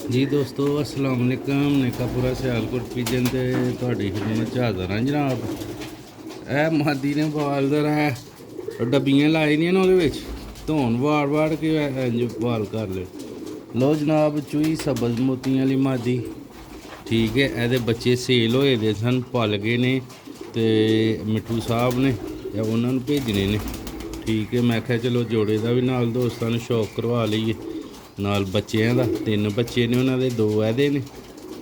जी दोस्तों अस्सलाम वालेकुम नेकापुरा सियालकोट पिजन ते ਤੁਹਾਡੀ ਖidmat ਹਾਜ਼ਰ ਹਾਂ ਜਨਾਬ। ਇਹ ਮਾਦੀ ਨੇ ਵਾਲ ਜ਼ਰਾ ਡੱਬੀਆਂ ਲਾਈ ਦੀਆਂ ਨੇ ਉਹਦੇ ਵਿੱਚ ਧੋਣ ਵਾੜ ਕੇ ਇੰਜ ਵਾਲ ਕਰ ਲਏ। ਲਓ ਜਨਾਬ ਚੂਈ ਸਬਜ਼ ਮੋਤੀਆਂ ਵਾਲੀ ਮਾਦੀ ਠੀਕ ਹੈ। ਇਹਦੇ ਬੱਚੇ ਸੇਲ ਹੋਏ ਦੇ ਸਨ, ਪਲ ਗਏ ਨੇ ਤੇ ਮਿੱਠੂ ਸਾਹਿਬ ਨੇ ਉਹਨਾਂ ਨੂੰ ਭੇਜਣੇ ਨੇ ਠੀਕ ਹੈ। ਮੈਂ ਕਿਹਾ ਚਲੋ ਜੋੜੇ ਦਾ ਵੀ ਨਾਲ ਦੋਸਤਾਂ ਨੂੰ ਸ਼ੌਕ ਕਰਵਾ ਲਈਏ ਨਾਲ ਬੱਚਿਆਂ ਦਾ। 3 ਬੱਚੇ ਨੇ ਉਹਨਾਂ ਦੇ, 2 ਇਹਦੇ ਨੇ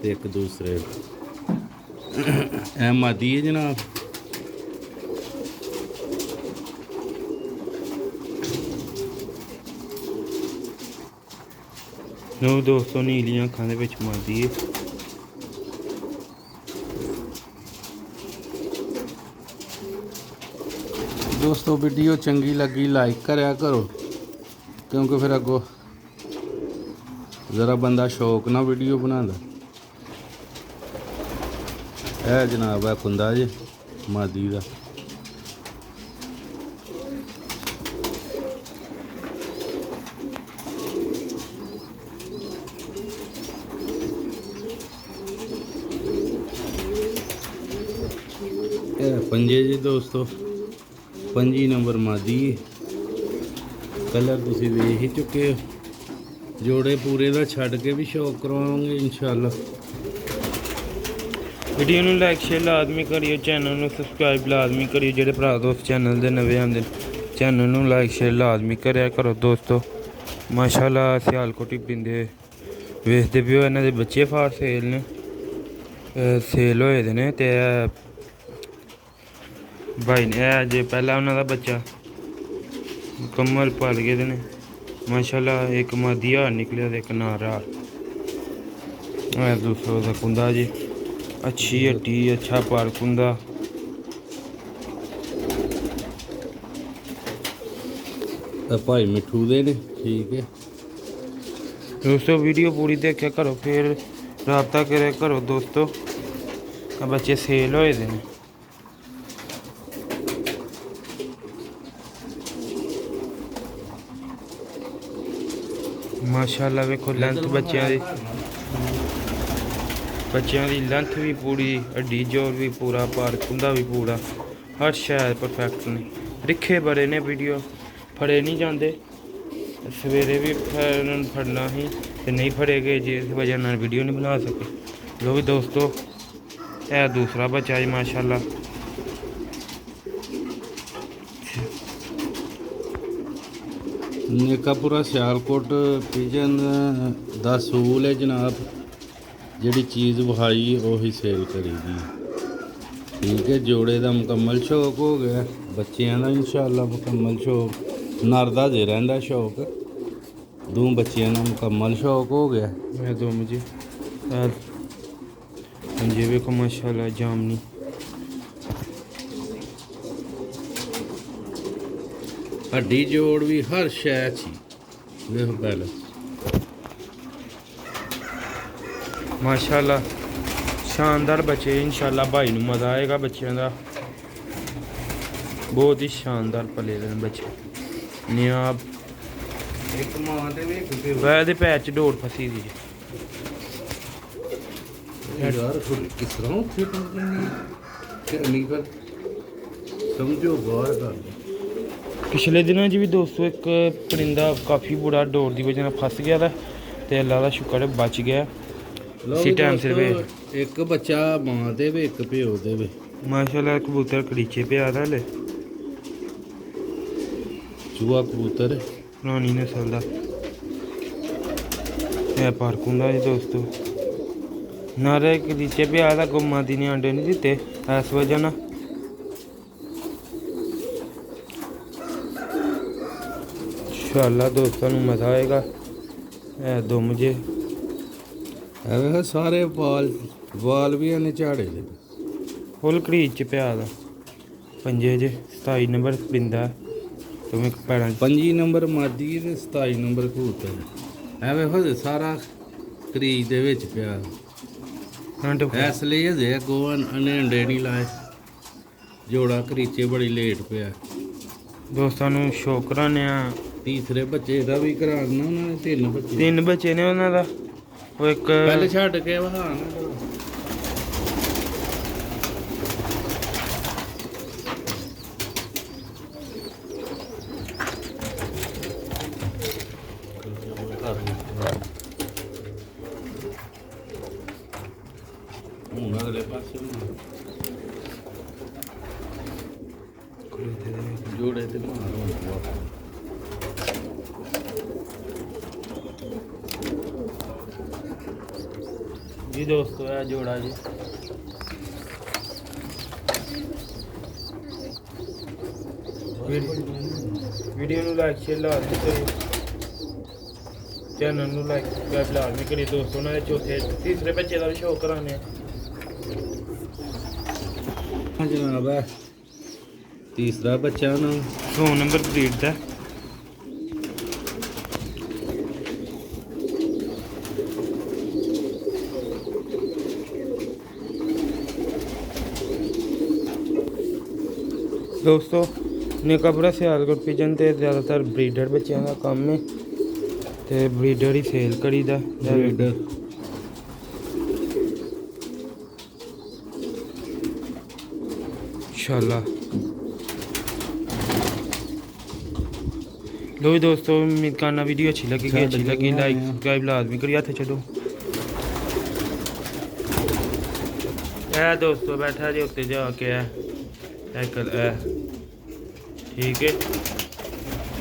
ਤੇ 1 ਦੂਸਰੇ। ਇਹ ਮਾਦੀ ਹੈ ਜਨਾਬ। ਲੋ ਦੋਸਤੋ ਨੀਲੀਆਂ ਅੱਖਾਂ ਦੇ ਵਿੱਚ ਮਾਦੀ ਹੈ। ਦੋਸਤੋ ਵੀਡੀਓ ਚੰਗੀ ਲੱਗੀ ਲਾਈਕ ਕਰਿਆ ਕਰੋ, ਕਿਉਂਕਿ ਫਿਰ ਅੱਗੋਂ ज़रा बंदा शौक ना वीडियो बनांदा। है जनाब है कुंदा जे मादी का। पंजे जी दोस्तों 5 नंबर मादी कलर तुसी देख ही चुके हो। जोड़े पूरे का छड़ के भी शौक करवाओगे इंशाल्लाह। वीडियो में लाइक शेयर लाजमी करियो, चैनल में सबसक्राइब लाजमी करियो। जेडे भरा दोस्त चैनल के नवे आते चैनल में लाइक शेयर लाजमी करया करो दोस्तों। माशाल्लाह सियालकोटी पिंदे वेचते भी हो, इन्हों के बच्चे फार सेल ने सेल होए दे ने ते भाई ने अजे पहला उन्होंने बच्चा मुकम्मल पल गए ने माशाल्लाह। एक मादी हार निकलिया एक नार हार। दूसरा का कुंदा जी अच्छी हड्डी अच्छा पर कुंदा। भाई मिठू दे ने ठीक है दोस्तों। वीडियो पूरी देखा करो फिर रब्ता करे करो दोस्तों। बच्चे सेल होए दे ने। माशाल्लाह वेखो लेंथ बच्चों की लेंथ भी पूरी, हड्डी जोर भी पूरा, भार कुंदा भी पूरा, हर शैल परफेक्ट ने। रिखे बड़े ने, वीडियो फड़े नहीं जाते। सवेरे भी फड़ना ही तो नहीं फड़े गए जिस वजह से वीडियो नहीं बना सके। लो भी दोस्तों है दूसरा बच्चा है माशाल्लाह। नेकापुरा सियालकोट पिजन दा सूल है जनाब। जिहड़ी चीज़ विखाई उही सेल करी दी ठीक है। जोड़े का मुकम्मल शौक हो गया, बच्चों का इंशाल्लाह मुकम्मल शौक। नर दा जे रहिंदा शौक, 2 बच्चों का मुकम्मल शौक हो गया। मैं दो मुझे पंजे वेखो माशाल्लाह जामनी। हड्डी जोड़ भी हर शय अच्छी देखो पहले माशाल्लाह शानदार बच्चे। इंशाल्लाह भाई नूं मज़ा आएगा बच्चों का। बहुत ही शानदार पले दे बच्चे नियाब। वैदे पैर च डोर फसी दी समझो बाहर कर। पिछले दिनों भी दोस्तों एक परिंदा काफ़ी बुरा डोर की वजह फस गया था तो अल्लाह का शुक्र है बच गया। इसी टाइम से एक बच्चा मां दे वे एक प्यो दे वे। माशाल्लाह कबूतर कड़ीचे पे आ रहा चूहा कबूतर पुरानी नस्ल का है पारकुंदा है दोस्तों। नारे कड़ीचे पे आ गौ मादी ने अंडे नहीं दिते इस वजह ना। इंशाल्लाह दोस्तों को मज़ा आएगा। है 2 मुझे सारे वाल भी इन्हें झाड़े दे फुल कड़ीच च पिया दा। पंजे च 27 नंबर परिंदा तो मैं पैड़ा 25 नंबर मादी ते 27 नंबर कबूतर है। वेखो सारा करीज दे विच पिया। इसलिए हजे अगों इन्हें अंडे नहीं लाए। जोड़ा करीचे बड़ी लेट पिया। दोस्तों शौक कराने तीसरे बच्चे का भी कराना उन्होंने 3 बच्चे 3 बच्चे ने उन्हों का ਉਹ ਇੱਕ ਪਹਿਲੇ ਛੱਡ ਕੇ ਵਹਾ ਨਾ ਹੁਣ ਅਗਲੇ ਪਾਸੇ ਜੋੜੇ ਤੇ ਮਾਰੋ ਜੀ ਦੋਸਤੋ ਇਹ ਜੋੜਾ ਜੀ ਵੀਡੀਓ ਨੂੰ ਲਾਈਕ ਸ਼ੇਅਰ ਲਾਜ਼ਮੀ ਕਰਿਓ ਚੈਨਲ ਨੂੰ ਲਾਈਕ ਸਬਸਕ੍ਰਾਈਬ ਲਾਜ਼ਮੀ ਕਰਿਓ ਦੋਸਤੋ ਉਹਨਾਂ ਦੇ ਚੌਥੇ ਤੀਸਰੇ ਬੱਚੇ ਦਾ ਵੀ ਸ਼ੌਅ ਕਰਾਉਂਦੇ ਆ ਹਾਂ ਜਨਾਬ ਹੈ ਤੀਸਰਾ ਬੱਚਾ ਨਾ 100 ਨੰਬਰ ਬਰੀਡ ਦਾ ਦੋਸਤੋ ਨਿਕਾਪੁਰਾ ਸਿਆਲਕੋਟ ਪਿਜਨ ਤੇ ਜ਼ਿਆਦਾਤਰ ਬਰੀਡਰ ਬੱਚਿਆਂ ਦਾ ਕੰਮ ਹੈ ਤੇ ਬਰੀਡਰ ਹੀ ਸੇਲ ਕਰੀਦਾ ਬਰੀਡਰ इंशाल्लाह लो भी दोस्तों उम्मीद करना वीडियो अच्छी लगी लाइक सब्सक्राइब लाजमी करिए हाथ छो है दोस्तों बैठा जी उत्ते जाके साइकिल है ठीक है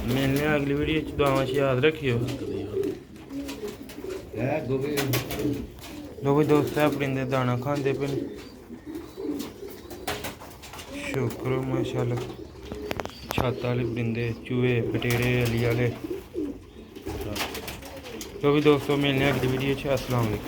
मिलने अगली वीडियो दुआवां याद रखियो लो भी दोस्तों परिंदे दाना खाते पे शुक्र माशाल्लाह छत वाले परिंदे चूहे पटेरे अली वाले तो भी दोस्तों मिलने अगली वीडियो अस्सलाम वालेकुम।